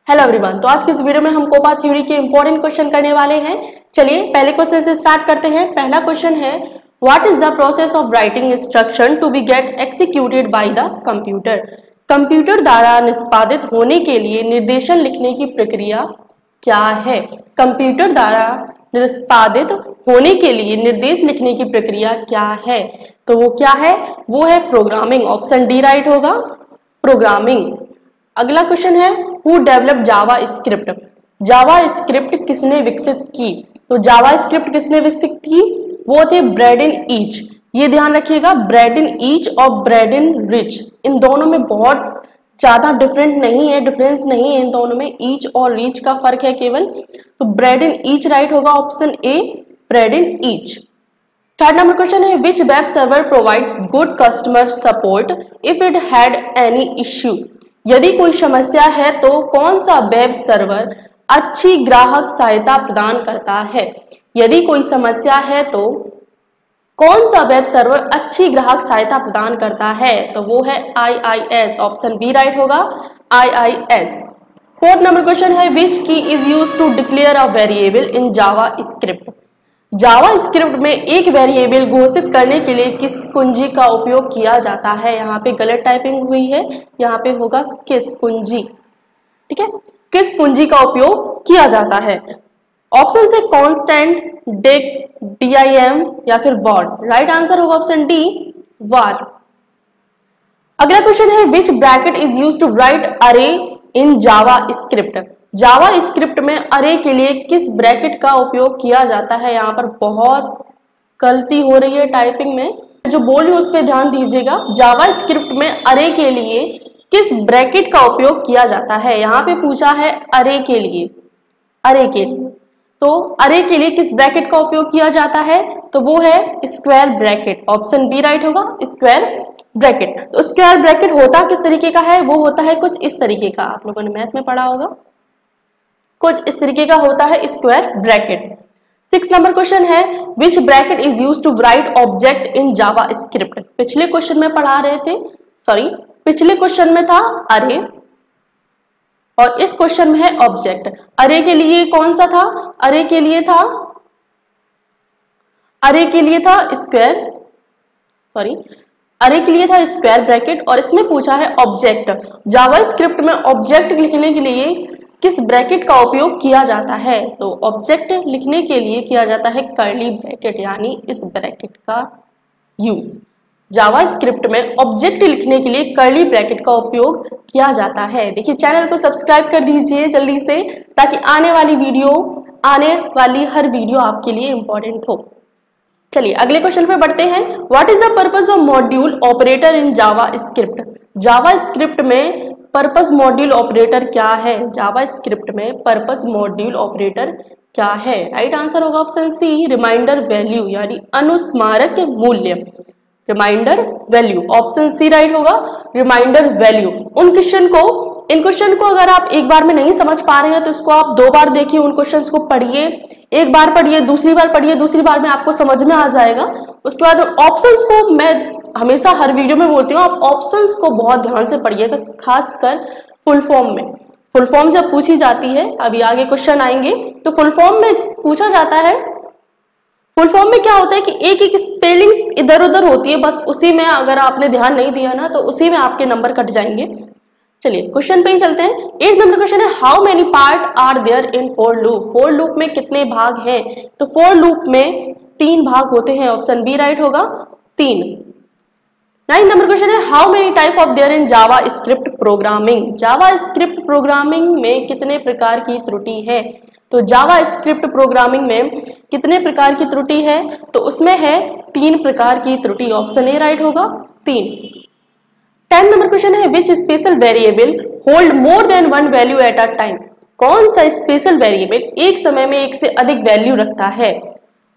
Hello everyone, तो आज की इस वीडियो में हम कोपा थ्योरी के इंपॉर्टेंट क्वेश्चन करने वाले हैं। चलिए पहले क्वेश्चन से स्टार्ट करते हैं। पहला क्वेश्चन है, what is the process of writing instruction to be get executed by the computer. Computer द्वारा निष्पादित होने के लिए निर्देशन लिखने की प्रक्रिया क्या है। कंप्यूटर द्वारा निष्पादित होने के लिए निर्देश लिखने की प्रक्रिया क्या है, तो वो क्या है, वो है प्रोग्रामिंग। ऑप्शन डी राइट होगा, प्रोग्रामिंग। अगला क्वेश्चन है, who develop Java script. Java script किसने विकसित की, तो जावा स्क्रिप्ट किसने विकसित की, वो थे ब्रैडन ईच। ये ध्यान रखिएगा, ब्रैडन ईच और ब्रैडन रिच, इन दोनों में बहुत ज्यादा डिफरेंस नहीं है इन दोनों में, ईच और रिच का फर्क है केवल। तो ब्रैडन ईच राइट होगा, option A Brendan Eich. Third number question है, which web server provides good customer support if it had any issue. यदि कोई समस्या है तो कौन सा वेब सर्वर अच्छी ग्राहक सहायता प्रदान करता है। यदि कोई समस्या है तो कौन सा वेब सर्वर अच्छी ग्राहक सहायता प्रदान करता है, तो वो है IIS। ऑप्शन बी राइट होगा, IIS। फोर्थ नंबर क्वेश्चन है, which key is used to declare a variable in JavaScript. JavaScript में एक वेरिएबल घोषित करने के लिए किस कुंजी का उपयोग किया जाता है। यहाँ पे गलत टाइपिंग हुई है, यहाँ पे होगा किस कुंजी। ठीक है, किस कुंजी का उपयोग किया जाता है। ऑप्शन से कांस्टेंट, डिक, DIM या फिर वॉर। राइट आंसर होगा ऑप्शन डी, वार। अगला क्वेश्चन है, which bracket is used to write array in JavaScript. JavaScript में अरे के लिए किस ब्रैकेट का उपयोग किया जाता है। यहाँ पर बहुत गलती हो रही है टाइपिंग में, जो बोल रही हूँ उस पर ध्यान दीजिएगा। जावा स्क्रिप्ट में अरे के लिए किस ब्रैकेट का उपयोग किया जाता है। यहाँ पे पूछा है अरे के लिए, अरे के लिए, तो अरे के लिए किस ब्रैकेट का उपयोग किया जाता है, तो वो है square bracket. Option B right होगा, स्क्वायर ब्रैकेट। तो स्क्वायर ब्रैकेट होता किस तरीके का है, वो होता है कुछ इस तरीके का, आप लोगों ने मैथ में पढ़ा होगा, कुछ इस तरीके का होता है स्क्वायर ब्रैकेट। 6 नंबर क्वेश्चन है, which bracket is used to write object in JavaScript. पिछले क्वेश्चन में पढ़ा रहे थे, पिछले क्वेश्चन में था अरे और इस क्वेश्चन में है ऑब्जेक्ट। अरे के लिए कौन सा था, अरे के लिए था स्क्वायर ब्रैकेट और इसमें पूछा है ऑब्जेक्ट। जावा स्क्रिप्ट में ऑब्जेक्ट लिखने के लिए किस ब्रैकेट का उपयोग किया जाता है, तो ऑब्जेक्ट लिखने के लिए किया जाता है कर्ली ब्रैकेट, यानी इस ब्रैकेट का यूज। जावा स्क्रिप्ट में ऑब्जेक्ट लिखने के लिए कर्ली ब्रैकेट का उपयोग किया जाता है। देखिए चैनल को सब्सक्राइब कर दीजिए जल्दी से, ताकि आने वाली हर वीडियो आपके लिए इंपॉर्टेंट हो। चलिए अगले क्वेश्चन पे बढ़ते हैं। What is the purpose of module operator in JavaScript. JavaScript में पर्पस मॉड्यूल ऑपरेटर क्या है। जावा स्क्रिप्ट में पर्पस मॉड्यूल ऑपरेटर क्या है। राइट आंसर होगा ऑप्शन सी, रिमाइंडर वैल्यू, यानी अनुस्मारक मूल्य, reminder value. Option C right होगा, रिमाइंडर वैल्यू। इन क्वेश्चन को अगर आप एक बार में नहीं समझ पा रहे हैं तो इसको आप 2 बार देखिए, उन क्वेश्चंस को पढ़िए, एक बार पढ़िए, दूसरी बार पढ़िए, दूसरी बार में आपको समझ में आ जाएगा। उसके बाद ऑप्शंस को मैं हमेशा हर वीडियो में बोलती हूँ, आप ऑप्शंस को बहुत ध्यान से पढ़िएगा, खासकर फुल फॉर्म में। फुल फॉर्म जब पूछी जाती है, अभी आगे क्वेश्चन आएंगे, तो फुल फॉर्म में पूछा जाता है। फुल फॉर्म में क्या होता है कि एक एक स्पेलिंग्स इधर उधर होती है, बस उसी में अगर आपने ध्यान नहीं दिया ना तो उसी में आपके नंबर कट जाएंगे। चलिए क्वेश्चन पे ही चलते हैं। 8 नंबर क्वेश्चन है, how many part are there in for loop. For loop में कितने भाग हैं, तो फॉर लूप में 3 भाग होते हैं। ऑप्शन बी राइट होगा, 3। 9 नंबर क्वेश्चन है, how many type of there in JavaScript programming. JavaScript programming में कितने प्रकार की त्रुटि है, तो जावा स्क्रिप्ट प्रोग्रामिंग में कितने प्रकार की त्रुटि है, तो उसमें है 3 प्रकार की त्रुटि। ऑप्शन ए राइट होगा, 3। 10 नंबर क्वेश्चन है, which special variable hold more than 1 value at a time. कौन सा स्पेशल वेरिएबल एक समय में एक से अधिक वैल्यू रखता है,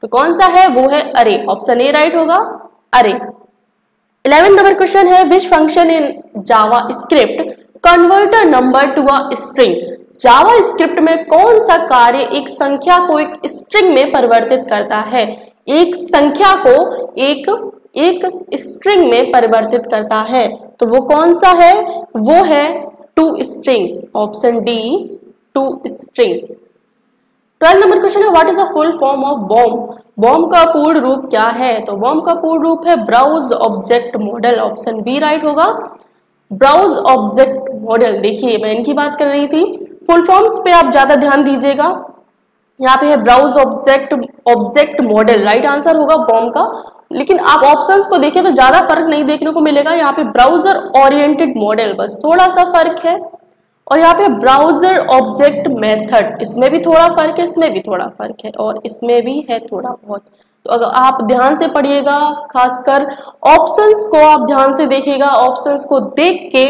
तो कौन सा है, वो है अरे। ऑप्शन ए राइट होगा, अरे। 11 नंबर क्वेश्चन है, which function in JavaScript convert a number to a string. JavaScript में कौन सा कार्य एक संख्या को एक स्ट्रिंग में परिवर्तित करता है। एक संख्या को एक स्ट्रिंग में परिवर्तित करता है, तो वो कौन सा है, वो है to string. Option D to string. 12 number question है what is the full form of BOM. BOM का पूर्ण रूप क्या है? तो बॉम्ब का पूर्ण रूप है browse object model. Option B right होगा, ब्राउज ऑब्जेक्ट मॉडल। देखिए मैं इनकी बात कर रही थी, फुल फॉर्म्स पे आप ज्यादा ध्यान दीजिएगा। यहाँ पे है browse object model, right answer होगा बॉम्ब का। लेकिन आप ऑप्शंस को देखें तो ज्यादा फर्क नहीं देखने को मिलेगा। यहाँ पे ब्राउजर ओरिएंटेड मॉडल, बस थोड़ा सा फर्क है। और यहाँ पे ब्राउजर ऑब्जेक्ट मेथड, इसमें भी थोड़ा फर्क है, इसमें भी थोड़ा फर्क है, और इसमें भी है थोड़ा बहुत। तो अगर आप ध्यान से पढ़िएगा, खासकर ऑप्शंस को आप ध्यान से देखिएगा, ऑप्शंस को देख के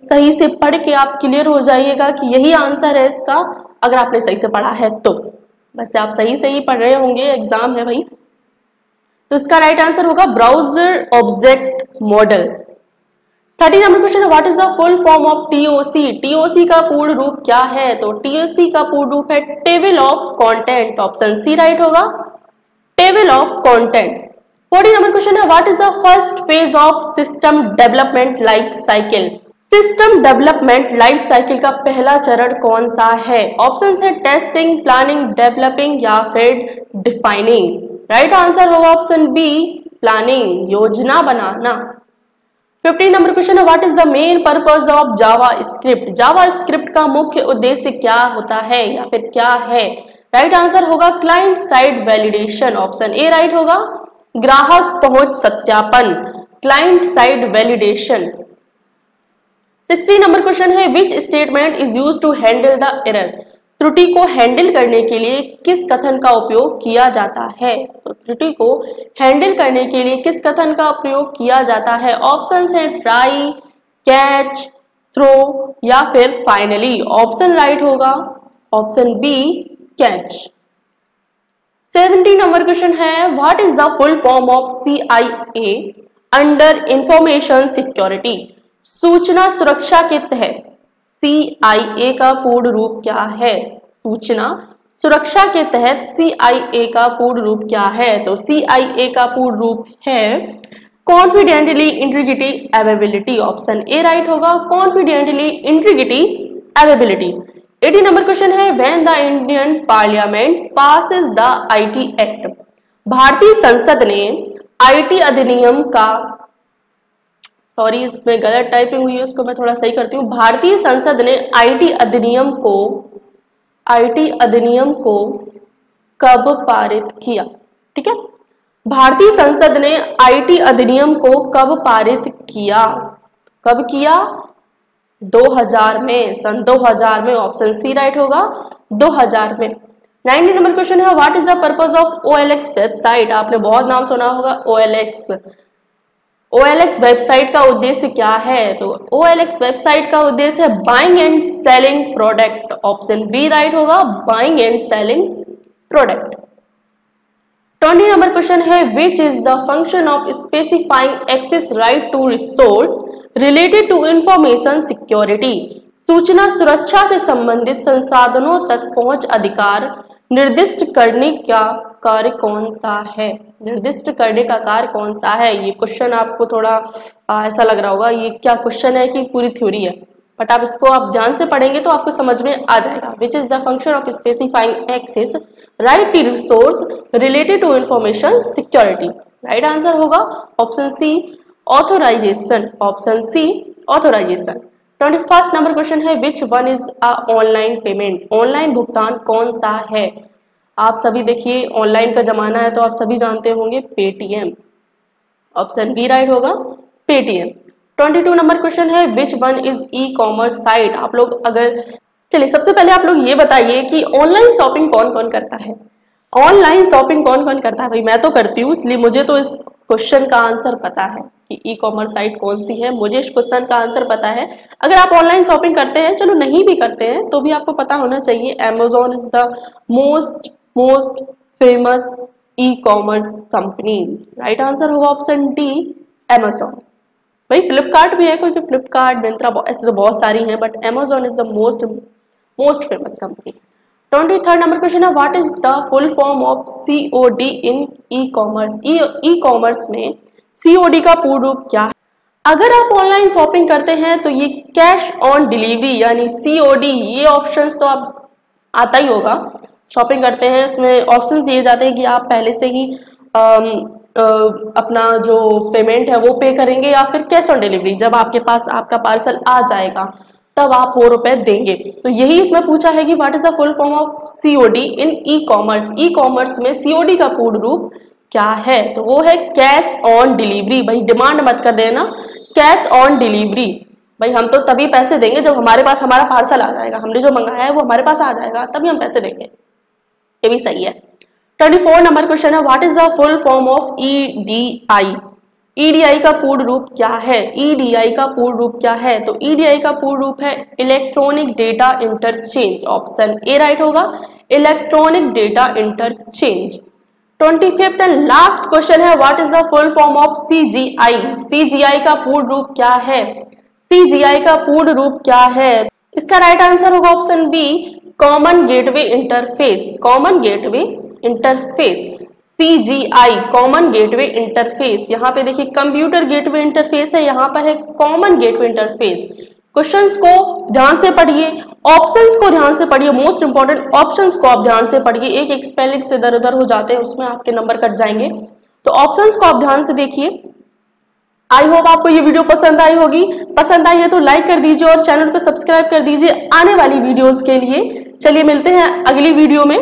सही से पढ़ के आप क्लियर हो जाइएगा कि यही आंसर है इसका, अगर आपने सही से पढ़ा है तो। वैसे आप सही से ही पढ़ रहे होंगे, एग्जाम है भाई। तो इसका राइट आंसर होगा browser object model. 30 number question है what is the full form of TOC. TOC का पूर्ण रूप क्या है? तो टीओसी का पूर्ण रूप है table of content. Option C right होगा, table of content. 40 number question है what is the first phase of system development life cycle. System development life cycle का पहला चरण कौन सा है? ऑप्शन है टेस्टिंग, प्लानिंग, डेवलपिंग या फिर डिफाइनिंग। राइट आंसर होगा ऑप्शन बी, प्लानिंग, योजना बनाना। 15 नंबर क्वेश्चन है what is the main purpose of Java script. Java script का मुख्य उद्देश्य क्या होता है या फिर क्या है? राइट आंसर होगा client side validation. Option A right होगा, ग्राहक पहुंच सत्यापन, client side validation. 16 number question है which statement is used to handle the error. त्रुटि को हैंडल करने के लिए किस कथन का उपयोग किया जाता है? तो त्रुटि को हैंडल करने के लिए किस कथन का प्रयोग किया जाता है? ऑप्शन है ट्राई, कैच, थ्रो या फिर फाइनली। ऑप्शन राइट होगा option B, catch. 17 number question है what is the full form of CIA under information security. सूचना सुरक्षा के तहत CIA का पूर्ण रूप क्या है? सूचना सुरक्षा के तहत CIA का पूर्ण रूप क्या है? तो CIA का पूर्ण रूप है confidentially integrity availability. Option A right होगा, confidentially integrity availability. 80 number question है when the Indian parliament passes the IT act. भारतीय संसद ने IT अधिनियम का, सॉरी इसमें गलत टाइपिंग हुई है, उसको मैं थोड़ा सही करती हूँ। भारतीय संसद ने IT अधिनियम को कब पारित किया? ठीक है, भारतीय संसद ने IT अधिनियम को कब पारित किया? कब किया? 2000 में, सन 2000 में। ऑप्शन सी राइट होगा, 2000 में। 90 नंबर क्वेश्चन है what is the purpose of OLX website. आपने बहुत नाम सुना होगा OLX वेबसाइट का उद्देश्य क्या है? तो OLX वेबसाइट का उद्देश्य है buying and selling product. Option B right होगा, buying and selling product. 20 number question है which is the function of specifying access right to resource related to information security. सूचना सुरक्षा से संबंधित संसाधनों तक पहुंच अधिकार निर्दिष्ट करने का कार्य कौन सा है? निर्दिष्ट करने का कार्य कौन सा है? ये क्वेश्चन आपको थोड़ा ऐसा लग रहा होगा ये क्या क्वेश्चन है कि पूरी थ्योरी है, बट आप इसको आप ध्यान से पढ़ेंगे तो आपको समझ में आ जाएगा। Which is the function of specifying access right to resource related to information security. Right answer होगा option C, authorization. Option C, authorization. 21 number question है which one is a online payment. Online भुगतान कौन सा है? आप सभी देखिए online का जमाना है तो आप सभी जानते होंगे पेटीएम। ऑप्शन बी राइट होगा, पेटीएम। 22 नंबर क्वेश्चन है which one is e commerce site. आप लोग अगर, चलिए सबसे पहले आप लोग ये बताइए कि ऑनलाइन शॉपिंग कौन कौन करता है? ऑनलाइन शॉपिंग कौन कौन करता है? भाई मैं तो करती हूँ, इसलिए मुझे तो इस क्वेश्चन का आंसर पता है कि ई कॉमर्स साइट कौन सी है। मुझे इस क्वेश्चन का आंसर पता है। अगर आप ऑनलाइन शॉपिंग करते हैं, चलो नहीं भी करते हैं तो भी आपको पता होना चाहिए, Amazon is the most famous e commerce company. Right answer होगा ऑप्शन डी, Amazon। भाई फ्लिपकार्ट भी है, क्योंकि फ्लिपकार्ट, मिंत्रा, ऐसे तो बहुत सारी हैं, but Amazon is the most famous company. 23rd number question है what is the full form of COD in e commerce. E commerce में COD का पूर्ण रूप क्या है? अगर आप ऑनलाइन शॉपिंग करते हैं तो ये कैश ऑन डिलीवरी यानी COD, ये ऑप्शंस तो आप आता ही होगा। शॉपिंग करते हैं, उसमें ऑप्शंस दिए जाते हैं कि आप पहले से ही अपना जो पेमेंट है वो पे करेंगे या फिर कैश ऑन डिलीवरी, जब आपके पास आपका पार्सल आ जाएगा तब आप ₹4 देंगे। तो यही इसमें पूछा है कि what is the full form of COD in e commerce. E commerce में सीओडी का पूर्ण रूप क्या है? तो वो है कैश ऑन डिलीवरी। भाई डिमांड मत कर देना, कैश ऑन डिलीवरी। भाई हम तो तभी पैसे देंगे जब हमारे पास हमारा पार्सल आ जाएगा, हमने जो मंगाया है वो हमारे पास आ जाएगा, तभी हम पैसे देंगे। ये भी सही है। 24 नंबर क्वेश्चन है, what is the full form of EDI. EDI का पूर्ण रूप क्या है? ईडीआई का पूर्ण रूप क्या है? तो ईडीआई का पूर्ण रूप है electronic data interchange. Option A right होगा, electronic data interchange. 25th and last question है, what is the full form of CGI. CGI का पूर्ण रूप क्या है? सीजीआई का पूर्ण रूप क्या है? इसका राइट आंसर होगा option B, common gateway interface. Common gateway interface, CGI, common gateway interface. यहाँ पे देखिए कंप्यूटर गेटवे इंटरफेस है, यहाँ पर है कॉमन गेटवे इंटरफेस। क्वेश्चंस को ध्यान से पढ़िए, ऑप्शंस को ध्यान से पढ़िए, मोस्ट इंपॉर्टेंट ऑप्शंस को आप ध्यान से पढ़िए। एक एक स्पेलिंग से इधर उधर हो जाते हैं, उसमें आपके नंबर कट जाएंगे, तो ऑप्शंस को आप ध्यान से देखिए। आई होप आपको ये वीडियो पसंद आई होगी। पसंद आई है तो लाइक कर दीजिए और चैनल को सब्सक्राइब कर दीजिए आने वाली वीडियोस के लिए। चलिए मिलते हैं अगली वीडियो में।